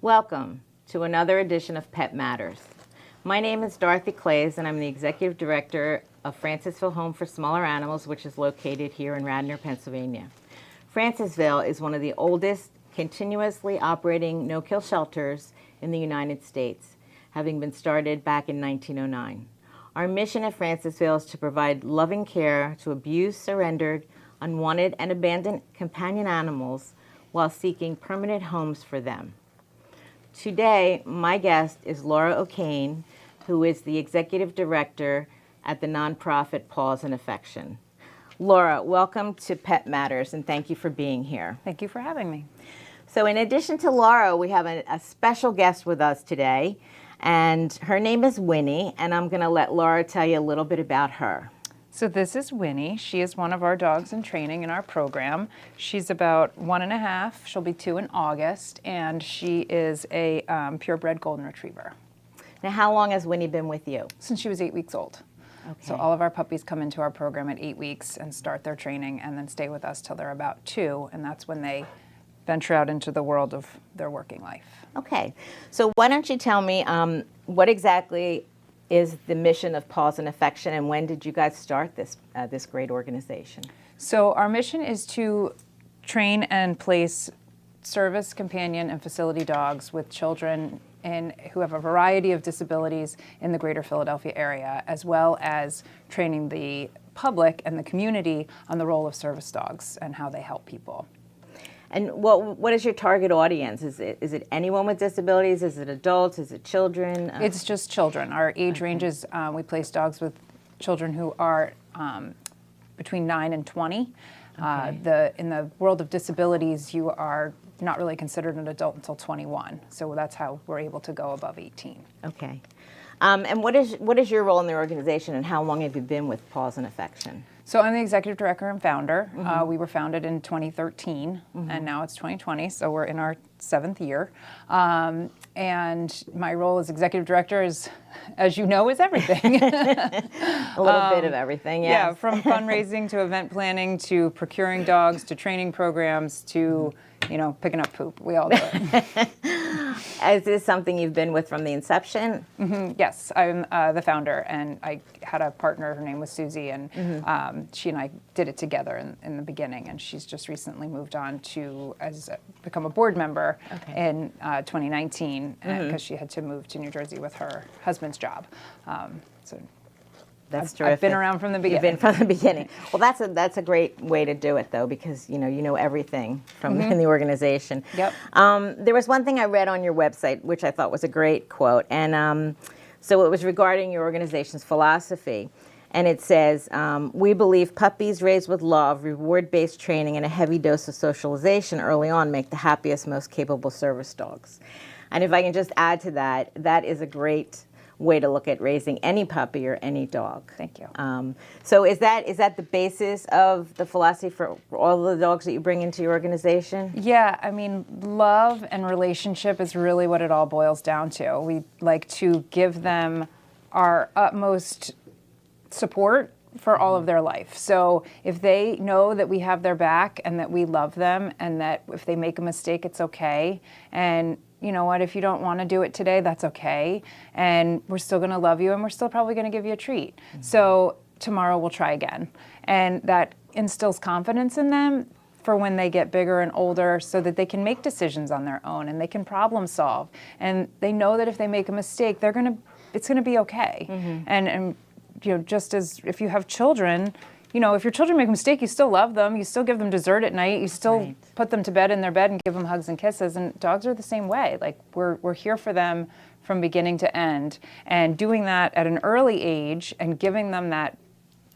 Welcome to another edition of Pet Matters. My name is Dorothy Claeys, and I'm the Executive Director of Francisville Home for Smaller Animals, which is located here in Radnor, Pennsylvania. Francisville is one of the oldest continuously operating no-kill shelters in the United States, having been started back in 1909. Our mission at Francisville is to provide loving care to abused, surrendered, unwanted, and abandoned companion animals while seeking permanent homes for them. Today, my guest is Laura O'Kane, who is the Executive Director at the nonprofit Paws and Affection. Laura, welcome to Pet Matters, and thank you for being here. Thank you for having me. So in addition to Laura, we have a special guest with us today, and her name is Winnie, and I'm going to let Laura tell you a little bit about her. So this is Winnie. She is one of our dogs in training in our program. She's about 1.5. She'll be 2 in August, and she is a purebred golden retriever. Now, how long has Winnie been with you? Since she was 8 weeks old. Okay. So all of our puppies come into our program at 8 weeks and start their training and then stay with us till they're about 2, and that's when they venture out into the world of their working life. Okay. So why don't you tell me what exactly is the mission of Paws and Affection, and when did you guys start this great organization? So our mission is to train and place service, companion, and facility dogs with children who have a variety of disabilities in the greater Philadelphia area, as well as training the public and the community on the role of service dogs and how they help people. And what is your target audience? Is it anyone with disabilities? Is it adults? Is it children? It's just children. Our age ranges, we place dogs with children who are between 9 and 20. Okay. In the world of disabilities, you are not really considered an adult until 21. So that's how we're able to go above 18. Okay. And what is your role in the organization, and how long have you been with Paws and Affection? So I'm the executive director and founder. Mm-hmm. We were founded in 2013, mm-hmm. and now it's 2020, so we're in our 7th year. And my role as executive director is, as you know, is everything. A little bit of everything, yes. Yeah, from fundraising to event planning to procuring dogs to training programs to, picking up poop. We all do it. Is this something you've been with from the inception? Mm-hmm. Yes, I'm the founder, and I had a partner. Her name was Susie, and mm-hmm. She and I did it together in the beginning. And she's just recently moved on to become a board member in 2019 because mm-hmm. she had to move to New Jersey with her husband's job. That's terrific. I've been around from the beginning. You've been from the beginning. Well, that's a great way to do it, though, because you know everything from mm-hmm. in the organization. Yep. There was one thing I read on your website, which I thought was a great quote, and so it was regarding your organization's philosophy, and it says, "We believe puppies raised with love, reward-based training, and a heavy dose of socialization early on make the happiest, most capable service dogs." And if I can just add to that, that is a great way to look at raising any puppy or any dog. Thank you. So is that the basis of the philosophy for all the dogs that you bring into your organization? Yeah, I mean, love and relationship is really what it all boils down to. We like to give them our utmost support for all of their life. So if they know that we have their back and that we love them and that if they make a mistake, it's okay. And you know what, if you don't want to do it today, that's okay. And we're still going to love you, and we're still probably going to give you a treat. Mm-hmm. So tomorrow we'll try again. And that instills confidence in them for when they get bigger and older so that they can make decisions on their own and they can problem solve. And they know that if they make a mistake, it's going to be okay. Mm-hmm. And just as if you have children, if your children make a mistake, you still love them. You still give them dessert at night. You still put them to bed in their bed and give them hugs and kisses. And dogs are the same way. Like we're here for them from beginning to end. And doing that at an early age and giving them that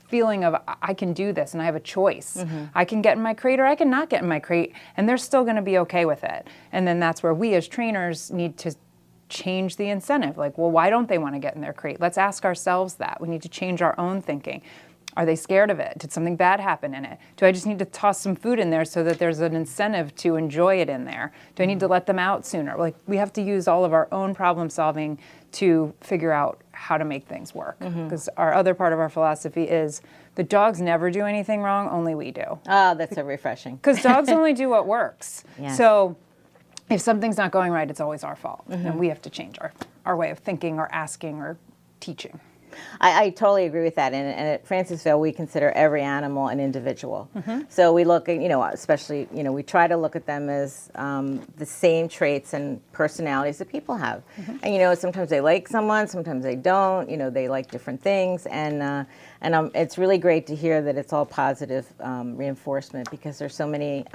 feeling of I can do this and I have a choice. Mm-hmm. I can get in my crate or I can not get in my crate, and they're still going to be okay with it. And then that's where we as trainers need to change the incentive. Like, well, why don't they want to get in their crate? Let's ask ourselves that. We need to change our own thinking. Are they scared of it? Did something bad happen in it? Do I just need to toss some food in there so that there's an incentive to enjoy it in there? Do I need to let them out sooner? Like, we have to use all of our own problem solving to figure out how to make things work. Because our other part of our philosophy is the dogs never do anything wrong, only we do. Oh, that's so refreshing. Because dogs only do what works. Yes. So if something's not going right, it's always our fault. And we have to change our way of thinking or asking or teaching. I totally agree with that. And at Francisville, we consider every animal an individual. So we look at, especially, we try to look at them as the same traits and personalities that people have. And, sometimes they like someone, sometimes they don't, they like different things. And it's really great to hear that it's all positive reinforcement, because there's so many,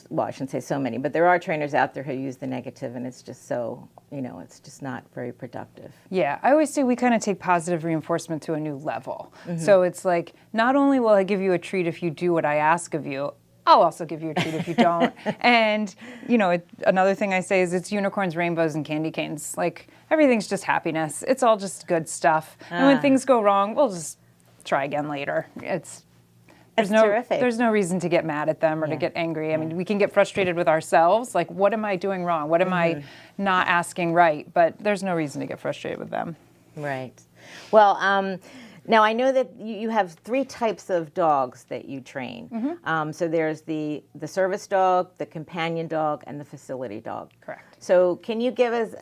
well, I shouldn't say so many, but there are trainers out there who use the negative, and it's just so, it's just not very productive. Yeah, I always say we kind of take positive reinforcement to a new level. So it's like, not only will I give you a treat if you do what I ask of you, I'll also give you a treat if you don't. And, another thing I say is it's unicorns, rainbows, and candy canes. Like, everything's just happiness. It's all just good stuff. And when things go wrong, we'll just try again later. Terrific. There's no reason to get mad at them or to get angry. I mean, we can get frustrated with ourselves, like, what am I doing wrong? What am I not asking right? But there's no reason to get frustrated with them. Right. Well, now I know that you have 3 types of dogs that you train. So there's the service dog, the companion dog, and the facility dog. Correct. So can you give us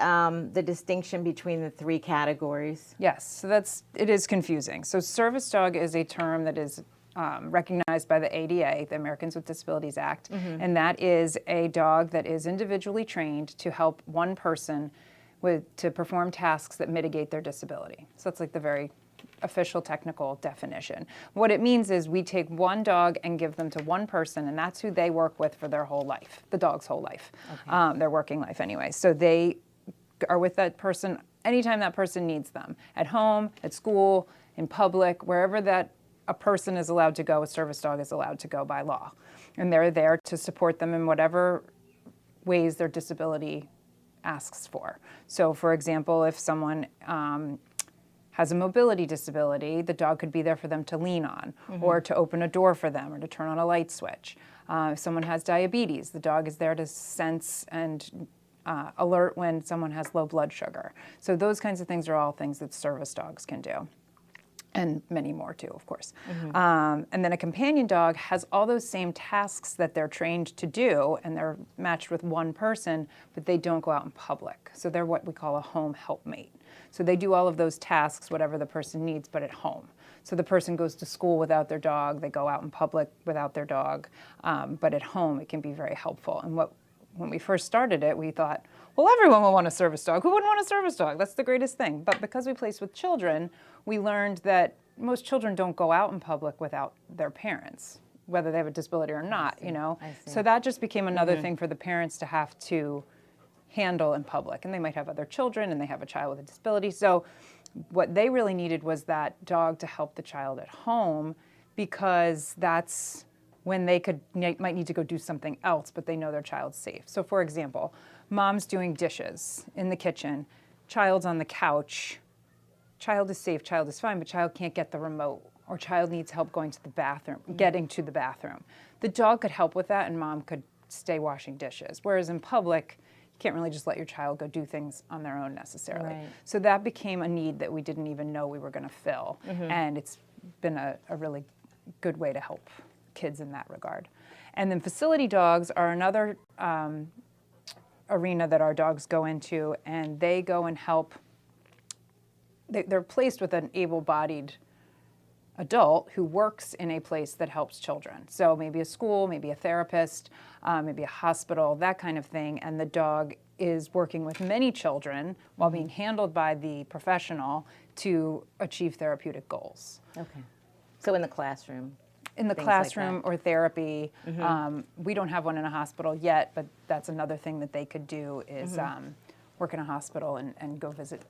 the distinction between the 3 categories? Yes. So it is confusing. So service dog is a term that is recognized by the ADA, the Americans with Disabilities Act, and that is a dog that is individually trained to help one person to perform tasks that mitigate their disability. So that's like the very official technical definition. What it means is we take one dog and give them to one person, and that's who they work with for their whole life, the dog's whole life, their working life anyway. So they are with that person anytime that person needs them, at home, at school, in public, wherever that a person is allowed to go, a service dog is allowed to go by law. And they're there to support them in whatever ways their disability asks for. So, for example, if someone has a mobility disability, the dog could be there for them to lean on, or to open a door for them, or to turn on a light switch. If someone has diabetes, the dog is there to sense and alert when someone has low blood sugar. So those kinds of things are all things that service dogs can do. And many more too, of course. And then a companion dog has all those same tasks that they're trained to do, and they're matched with one person, but they don't go out in public. So they're what we call a home helpmate. So they do all of those tasks, whatever the person needs, but at home. So the person goes to school without their dog, they go out in public without their dog, but at home it can be very helpful. And when we first started it, we thought, well, everyone will want a service dog. Who wouldn't want a service dog? That's the greatest thing. But because we place with children, we learned that most children don't go out in public without their parents, whether they have a disability or not, I see. So that just became another thing for the parents to have to handle in public. And they might have other children, and they have a child with a disability. So what they really needed was that dog to help the child at home, because that's when they might need to go do something else, but they know their child's safe. So for example, mom's doing dishes in the kitchen, child's on the couch, child is safe, child is fine, but child can't get the remote, or child needs help going to the bathroom, getting to the bathroom. The dog could help with that, and mom could stay washing dishes. Whereas in public, you can't really just let your child go do things on their own necessarily. Right. So that became a need that we didn't even know we were going to fill. And it's been a really good way to help kids in that regard. And then facility dogs are another arena that our dogs go into, and they go and help. They're placed with an able-bodied adult who works in a place that helps children. So maybe a school, maybe a therapist, maybe a hospital, that kind of thing. And the dog is working with many children while being handled by the professional to achieve therapeutic goals. Okay. So in the classroom? In the things classroom like or therapy. We don't have one in a hospital yet, but that's another thing that they could do is work in a hospital and go visit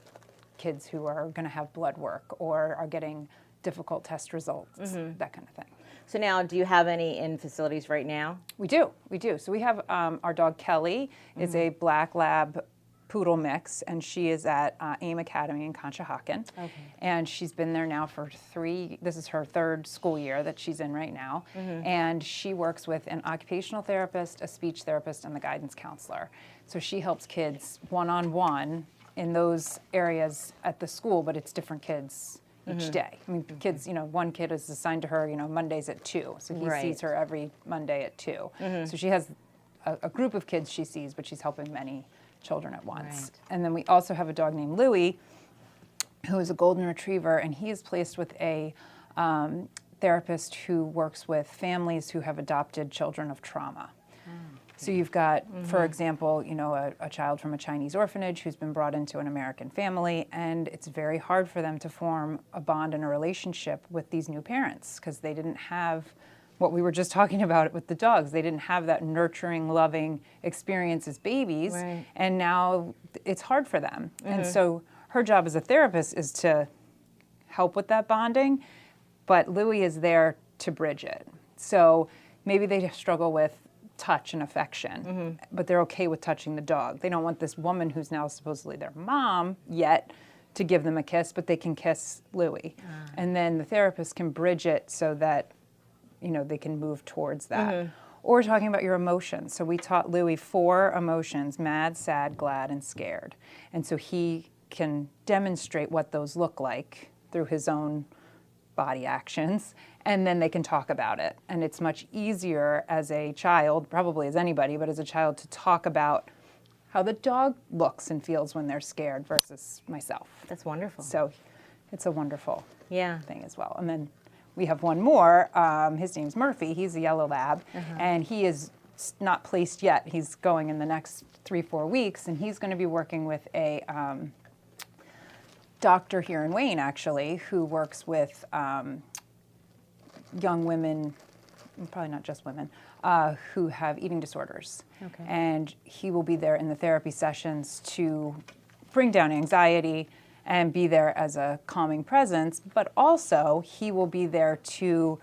kids who are going to have blood work or are getting difficult test results, that kind of thing. So now, do you have any in facilities right now? We do. So we have our dog Kelly is a black lab poodle mix, and she is at AIM Academy in Conshohocken. Okay. And she's been there now for this is her 3rd school year that she's in right now. And she works with an occupational therapist, a speech therapist, and the guidance counselor. So she helps kids one-on-one in those areas at the school, but it's different kids each day. I mean, kids, one kid is assigned to her, Mondays at 2. So he sees her every Monday at 2. So she has a group of kids she sees, but she's helping many children at once. Right. And then we also have a dog named Louie, who is a golden retriever, and he is placed with a therapist who works with families who have adopted children of trauma. So you've got, for example, you know, a child from a Chinese orphanage who's been brought into an American family, and it's very hard for them to form a bond and a relationship with these new parents because they didn't have what we were just talking about with the dogs. They didn't have that nurturing, loving experience as babies, Right. and now it's hard for them. And so her job as a therapist is to help with that bonding, but Louie is there to bridge it. So maybe they struggle with touch and affection, but they're okay with touching the dog. They don't want this woman who's now supposedly their mom yet to give them a kiss, but they can kiss Louie. And then the therapist can bridge it so that, you know, they can move towards that. Or talking about your emotions. So we taught Louie 4 emotions: mad, sad, glad, and scared. And so he can demonstrate what those look like through his own body actions, and then they can talk about it. And it's much easier as a child, probably as anybody, but as a child, to talk about how the dog looks and feels when they're scared versus myself. That's wonderful. So it's a wonderful Yeah. thing as well. And then we have one more. His name's Murphy. He's a yellow lab, and he is not placed yet. He's going in the next 3-4 weeks, and he's going to be working with a doctor here in Wayne, actually, who works with young women, probably not just women, who have eating disorders. Okay. And he will be there in the therapy sessions to bring down anxiety and be there as a calming presence, but also he will be there to,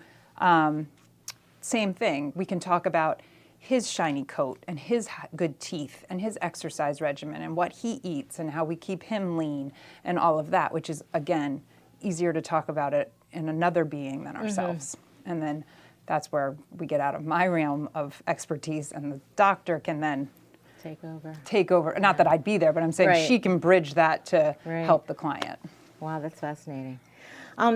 same thing, we can talk about his shiny coat and his good teeth and his exercise regimen and what he eats and how we keep him lean and all of that, which is, again, easier to talk about it in another being than ourselves. And then that's where we get out of my realm of expertise, and the doctor can then Take over. Not that I'd be there, but I'm saying Right. she can bridge that to Right. help the client. Wow, that's fascinating.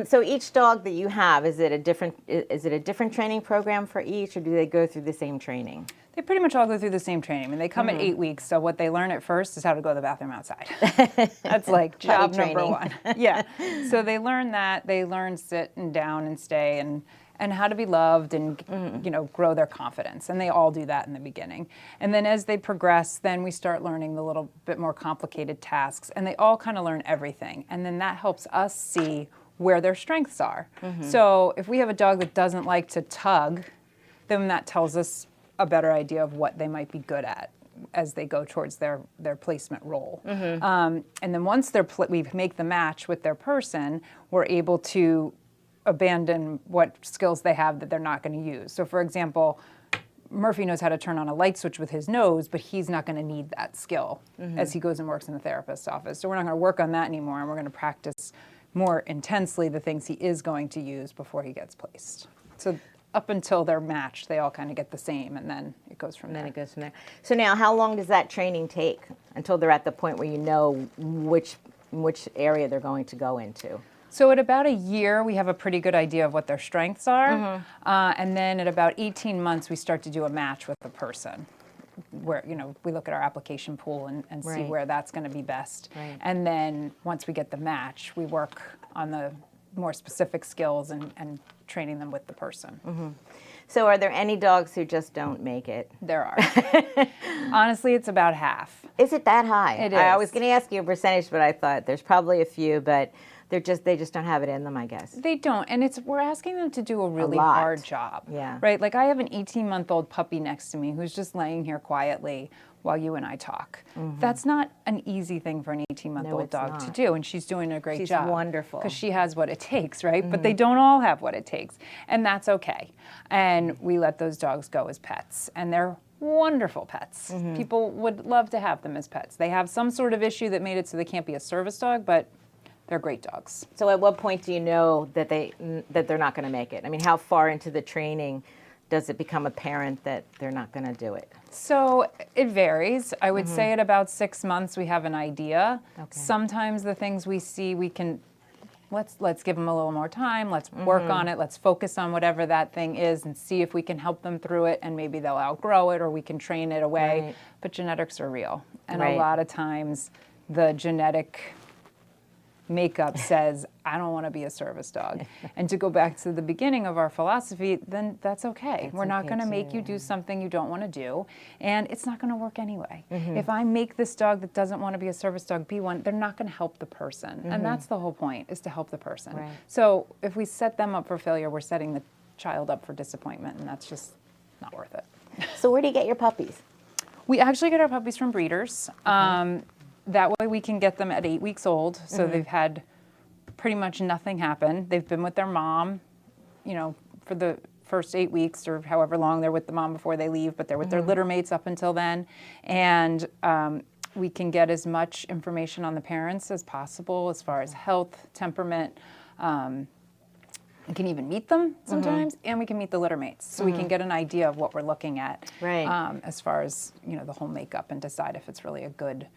So each dog that you have, is it a different training program for each, or do they go through the same training? They pretty much all go through the same training. I mean, they come at 8 weeks, so what they learn at first is how to go to the bathroom outside. That's like job Potty number training. 1. Yeah. So they learn that. They learn sit and down and stay and how to be loved and, you know, grow their confidence. And they all do that in the beginning. And then as they progress, then we start learning the little bit more complicated tasks. And they all kind of learn everything. And then that helps us see where their strengths are. So if we have a dog that doesn't like to tug, then that tells us a better idea of what they might be good at as they go towards their placement role. And then once we make the match with their person, we're able to abandon what skills they have that they're not going to use. So for example, Murphy knows how to turn on a light switch with his nose, but he's not going to need that skill as he goes and works in the therapist's office. So we're not going to work on that anymore, and we're going to practice more intensely the things he is going to use before he gets placed. So up until they're matched, they all kind of get the same, and then it goes from there. Then it goes from there. So now, how long does that training take until they're at the point where you know which area they're going to go into? So at about a year, we have a pretty good idea of what their strengths are. And then at about 18 months, we start to do a match with the person where, you know, we look at our application pool and see Right. where that's going to be best. Right. And then once we get the match, we work on the more specific skills and training them with the person. So are there any dogs who just don't make it? There are. Honestly, it's about half. Is it that high? It I is. was going to ask you a percentage, but I thought there's probably a few, but they just don't have it in them, I guess. They don't, and we're asking them to do a really lot. hard job. Yeah. Right? Like I have an 18-month-old puppy next to me who's just laying here quietly while you and I talk. That's not an easy thing for an 18-month-old No, it's dog to not. do, and she's doing a great She's job. wonderful. Because she has what it takes, right? But they don't all have what it takes, and that's okay. And we let those dogs go as pets, and they're wonderful pets. People would love to have them as pets. They have some sort of issue that made it so they can't be a service dog, but they're great dogs. So at what point do you know that they're not going to make it? I mean, how far into the training does it become apparent that they're not going to do it? So it varies. I would say at about 6 months we have an idea. Okay. Sometimes the things we see we can let's give them a little more time. Let's work on it. Let's focus on whatever that thing is and see if we can help them through it, and maybe they'll outgrow it or we can train it away. Right. But genetics are real. And Right. a lot of times the genetic makeup says, I don't want to be a service dog. And to go back to the beginning of our philosophy, then that's okay. We're not okay going to make too. you do something you don't want to do, and it's not going to work anyway. If I make this dog that doesn't want to be a service dog be one, they're not going to help the person. And that's the whole point, is to help the person. Right. So if we set them up for failure, we're setting the child up for disappointment, and that's just not worth it. So where do you get your puppies? We actually get our puppies from breeders. That way we can get them at 8 weeks old. So they've had pretty much nothing happen. They've been with their mom, you know, for the first 8 weeks or however long they're with the mom before they leave, but they're with their litter mates up until then. And we can get as much information on the parents as possible as far as health, temperament. We can even meet them sometimes, and we can meet the litter mates. So we can get an idea of what we're looking at Right. as far as, you know, the whole makeup, and decide if it's really a good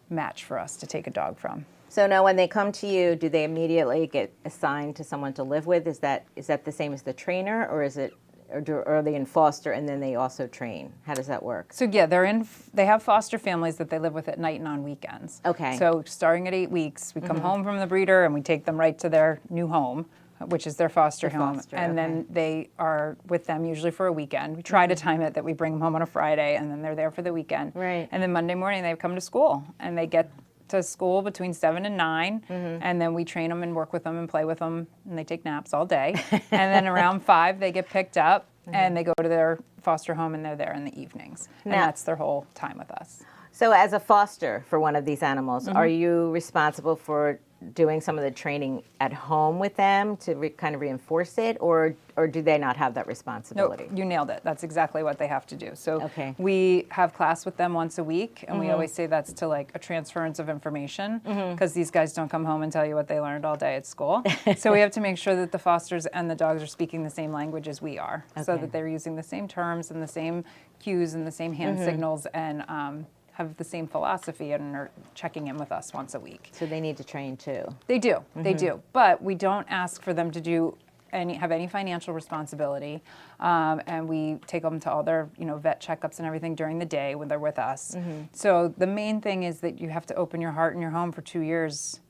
match for us to take a dog from. So now when they come to you, do they immediately get assigned to someone to live with? Is that the same as the trainer, or is it, or are they in foster and then they also train? How does that work? So yeah, they have foster families that they live with at night and on weekends. Okay. So starting at 8 weeks, we come home from the breeder and we take them right to their new home, which is their foster home. foster, And then they are with them usually for a weekend. We try to time it that we bring them home on a Friday, and then they're there for the weekend. Right. And then Monday morning they come to school, and they get to school between 7 and 9, and then we train them and work with them and play with them, and they take naps all day. And then around 5 they get picked up, and they go to their foster home, and they're there in the evenings. And Now- that's their whole time with us. So as a foster for one of these animals, are you responsible for doing some of the training at home with them to kind of reinforce it, or do they not have that Nope, responsibility? you nailed it. That's exactly what they have to do. So Okay. we have class with them once a week, and we always say that's to like a transference of information, because these guys don't come home and tell you what they learned all day at school. So we have to make sure that the fosters and the dogs are speaking the same language as we are, so Okay. that they're using the same terms and the same cues and the same hand signals, and have the same philosophy, and are checking in with us once a week. So they need to train too. They do, they do. But we don't ask for them to do have any financial responsibility, and we take them to all their, you know, vet checkups and everything during the day when they're with us. So the main thing is that you have to open your heart and your home for 2 years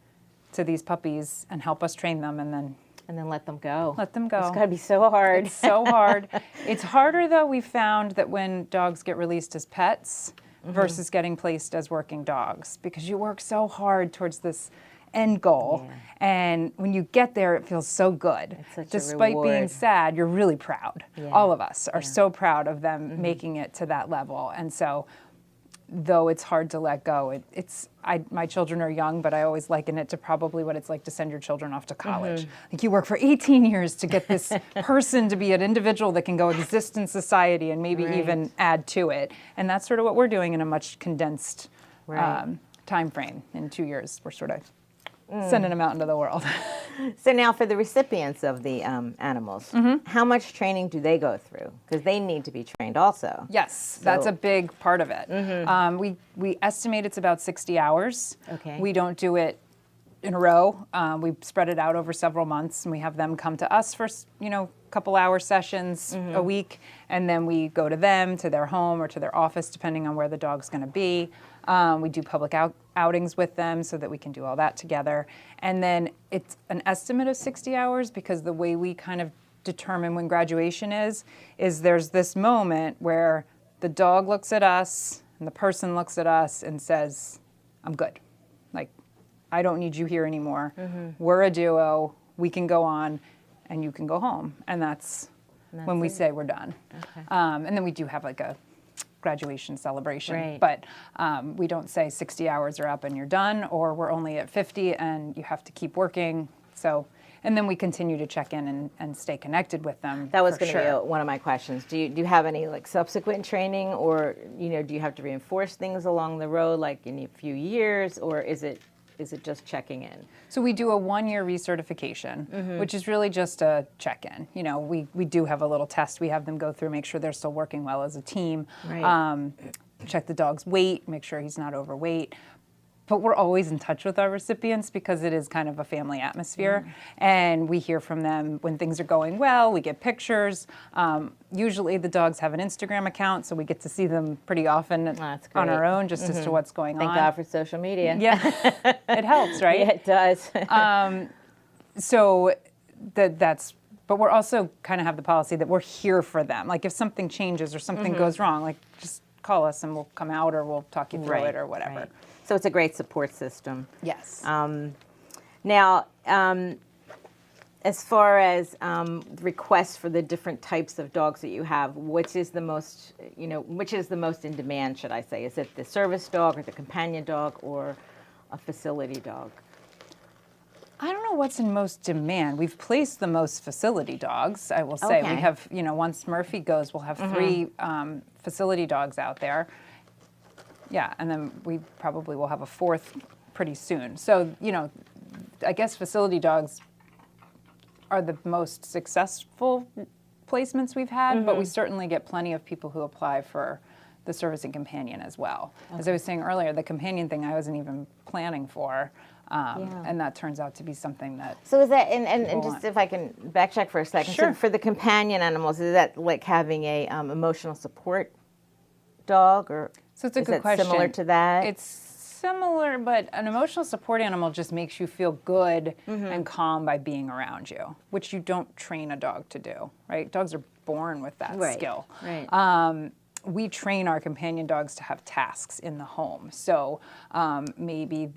to these puppies and help us train them, and then let them go. let them go. It's got to be so hard. It's so hard. It's harder, though. We found that when dogs get released as pets versus getting placed as working dogs, because you work so hard towards this end goal, Yeah. and when you get there, it feels so good. It's such a Despite being reward. sad, you're really proud. Yeah. All of us are so proud of them making it to that level, and so though it's hard to let go, my children are young, but I always liken it to probably what it's like to send your children off to college. Like, you work for 18 years to get this person to be an individual that can go exist in society and maybe Right. even add to it. And that's sort of what we're doing in a much condensed Right. time frame. In 2 years, we're sort of sending them out into the world. So now for the recipients of the animals, how much training do they go through? Because they need to be trained also. Yes, that's So- a big part of it. We estimate it's about 60 hours. Okay. We don't do it in a row. We spread it out over several months, and we have them come to us for, you know, couple hour sessions a week, and then we go to them, to their home or to their office, depending on where the dog's going to be. We do public outings with them so that we can do all that together. And then it's an estimate of 60 hours, because the way we kind of determine when graduation is there's this moment where the dog looks at us and the person looks at us and says, I'm good. Like, I don't need you here anymore. We're a duo. We can go on, and you can go home. And that's when we say we're done. Okay. And then we do have like a graduation celebration. Right. But we don't say 60 hours are up and you're done, or we're only at 50 and you have to keep working. So, and then we continue to check in and stay connected with them. That was for going to sure. be one of my questions. Do you have any like subsequent training, or do you have to reinforce things along the road, like in a few years, or is it just checking in? So we do a 1-year recertification, which is really just a check-in. You know, we do have a little test we have them go through, make sure they're still working well as a team. Right. Check the dog's weight, make sure he's not overweight. but we're always in touch with our recipients because it is kind of a family atmosphere. And we hear from them when things are going well. We get pictures. Usually the dogs have an Instagram account, so we get to see them pretty often on our own, just as to what's going on. Thank God for social media. Yeah, it helps, right? Yeah, it does. So but we're also kind of have the policy that we're here for them. Like if something changes or something goes wrong, like just call us and we'll come out or we'll talk you through it or whatever. Right. So it's a great support system. Yes. Now, as far as requests for the different types of dogs that you have, which is the most in demand, should I say? Is it the service dog or the companion dog or a facility dog? I don't know what's in most demand. We've placed the most facility dogs, I will say. Okay. We have, once Murphy goes, we'll have 3 facility dogs out there. Yeah, and then we probably will have a 4th pretty soon. So, I guess facility dogs are the most successful placements we've had, but we certainly get plenty of people who apply for the service and companion as well. Okay. As I was saying earlier, the companion thing I wasn't even planning for, and that turns out to be something that... So is that, and just if I can backtrack for a second, Sure. So for the companion animals, is that like having a emotional support dog, or so it's a is good it question. Similar to that? It's similar, but an emotional support animal just makes you feel good and calm by being around you, which you don't train a dog to do, right? Dogs are born with that skill. Right. We train our companion dogs to have tasks in the home. So maybe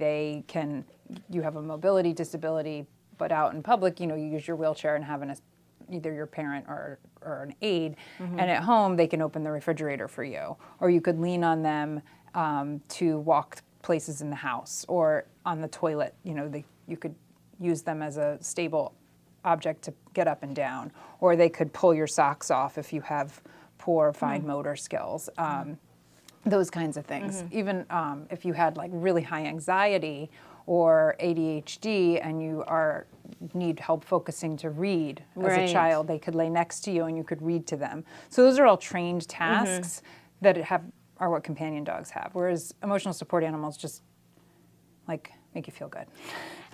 you have a mobility disability, but out in public, you use your wheelchair and have either your parent or an aide, and at home they can open the refrigerator for you, or you could lean on them to walk places in the house or on the toilet. You could use them as a stable object to get up and down, or they could pull your socks off if you have poor fine motor skills. Those kinds of things. Even if you had like really high anxiety or ADHD and you need help focusing to read as a child, they could lay next to you and you could read to them. So those are all trained tasks that are what companion dogs have, whereas emotional support animals just like make you feel good.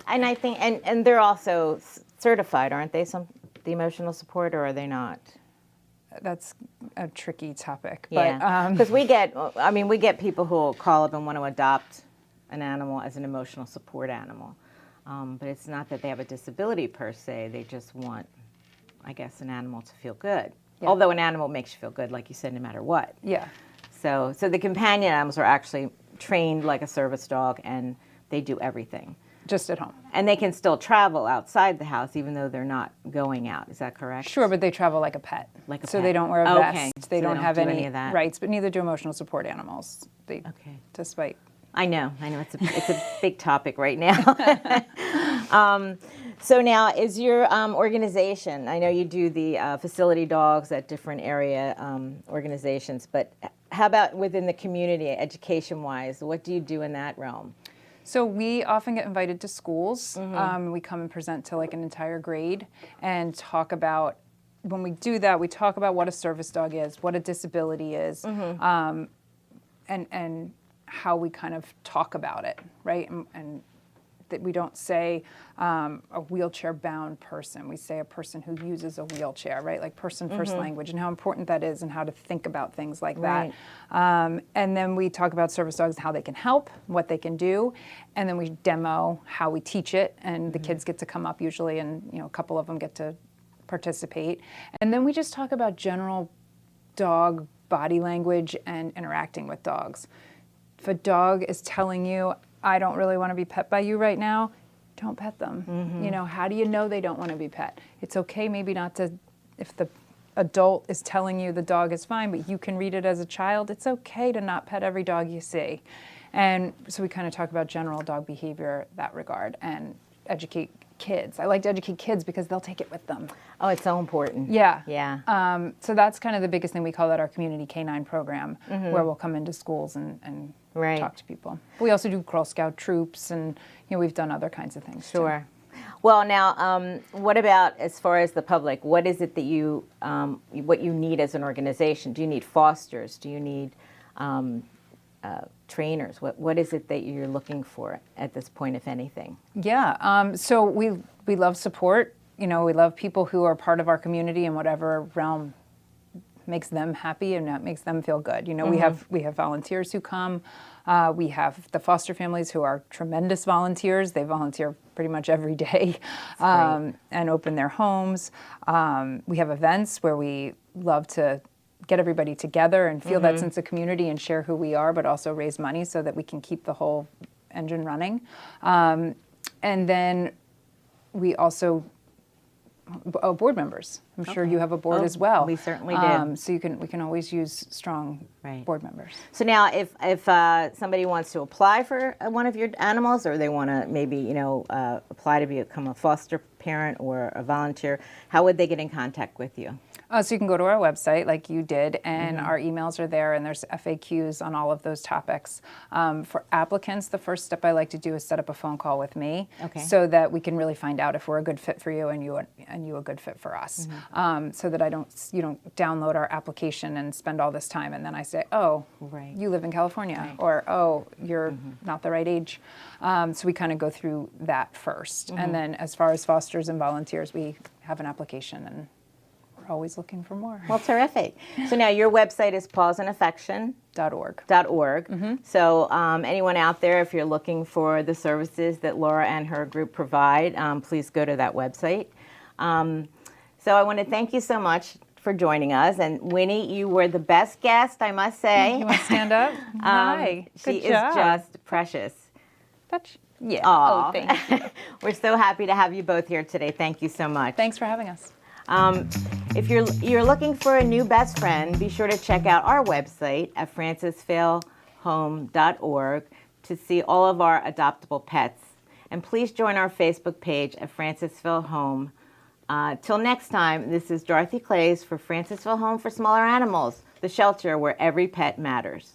And I think, and they're also certified, aren't they? The emotional support, or are they not? That's a tricky topic. Yeah, because we get people who will call up and want to adopt an animal as an emotional support animal. But it's not that they have a disability per se. They just want, I guess, an animal to feel good. Yeah. Although an animal makes you feel good, like you said, no matter what. Yeah. So the companion animals are actually trained like a service dog, and they do everything. Just at home. And they can still travel outside the house even though they're not going out. Is that correct? Sure, but they travel like a pet. So they don't wear a vest. Okay. They don't have any of that. rights, but neither do emotional support animals. Despite. I know. It's a big topic right now. So now, is your organization, I know you do the facility dogs at different area organizations, but how about within the community, education-wise? What do you do in that realm? So we often get invited to schools. We come and present to like an entire grade and talk about, when we do that, we talk about what a service dog is, what a disability is, and how we kind of talk about it, right? And that we don't say a wheelchair-bound person. We say a person who uses a wheelchair, right? Like person-first language, and how important that is and how to think about things like that. And then we talk about service dogs, how they can help, what they can do, and then we demo how we teach it, and the kids get to come up usually, and a couple of them get to participate. And then we just talk about general dog body language and interacting with dogs. If a dog is telling you, I don't really want to be pet by you right now, don't pet them. How do you know they don't want to be pet? It's okay maybe not to, if the adult is telling you the dog is fine, but you can read it as a child, it's okay to not pet every dog you see. And so we kind of talk about general dog behavior that regard and educate kids. I like to educate kids because they'll take it with them. Oh, it's so important. Yeah. Yeah. So that's kind of the biggest thing. We call that our community canine program, where we'll come into schools and talk to people. We also do Girl Scout troops, and we've done other kinds of things. Sure. Well, now, what about as far as the public? What is it that what you need as an organization? Do you need fosters? Do you need trainers? What is it that you're looking for at this point, if anything? Yeah, so we love support. You know, we love people who are part of our community in whatever realm makes them happy and that makes them feel good. You know, we have volunteers who come. We have the foster families who are tremendous volunteers. They volunteer pretty much every day and open their homes. We have events where we love to get everybody together and feel that sense of community and share who we are, but also raise money so that we can keep the whole engine running. And then we also board members. I'm sure you have a board as well. We certainly do. So we can always use strong board members. So now, if somebody wants to apply for one of your animals, or they want to maybe apply to become a foster parent or a volunteer, how would they get in contact with you? So you can go to our website like you did, and our emails are there, and there's FAQs on all of those topics. For applicants, the first step I like to do is set up a phone call with me, so that we can really find out if we're a good fit for you and you a good fit for us. So that you don't download our application and spend all this time, and then I say, oh, you live in California, or oh, you're not the right age. So we kind of go through that first, and then as far as fosters and volunteers, we have an application and always looking for more. Well, terrific. So now your website is pawsandaffection.org. So anyone out there, if you're looking for the services that Laura and her group provide, please go to that website. So I want to thank you so much for joining us. And Winnie, you were the best guest, I must say. You want to stand up? Hi. She is just precious. Yeah. Oh, thank you. We're so happy to have you both here today. Thank you so much. Thanks for having us. If you're looking for a new best friend, be sure to check out our website at francisvillehome.org to see all of our adoptable pets. And please join our Facebook page at Francisville Home. Till next time, this is Dorothy Claeys for Francisville Home for Smaller Animals, the shelter where every pet matters.